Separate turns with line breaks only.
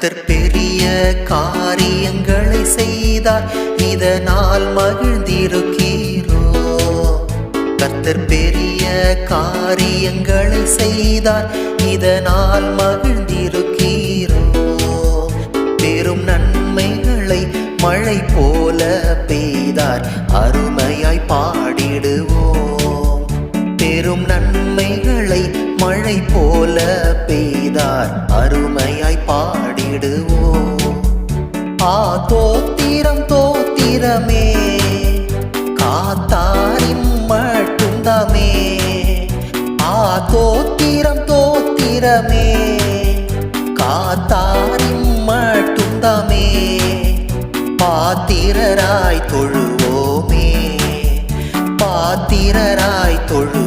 கர்த்தர் பெரிய காரியங்களை செய்தார், இதனால் மகிழ்ந்திருக்கிறோ. கர்த்தர் பெரிய காரியங்களை செய்தார், இதனால் மகிழ்ந்திருக்கிறோ. பெரும் நன்மைகளை மழை போல பெய்தார், அருமையாய் பாடிடுவோம். பெரும் நன்மைகளை மழை போல பெய்தார், அருமையாய் பாடிடுவோம். தோத்திரம் தோத்திரமே, காத்தாரின் மட்டுந்தமே. தோத்திரம் தோத்திரமே, காத்தாரின் மட்டுந்தமே. பாத்திரராய் தொழுவோமே, பாத்திரராய் தொழு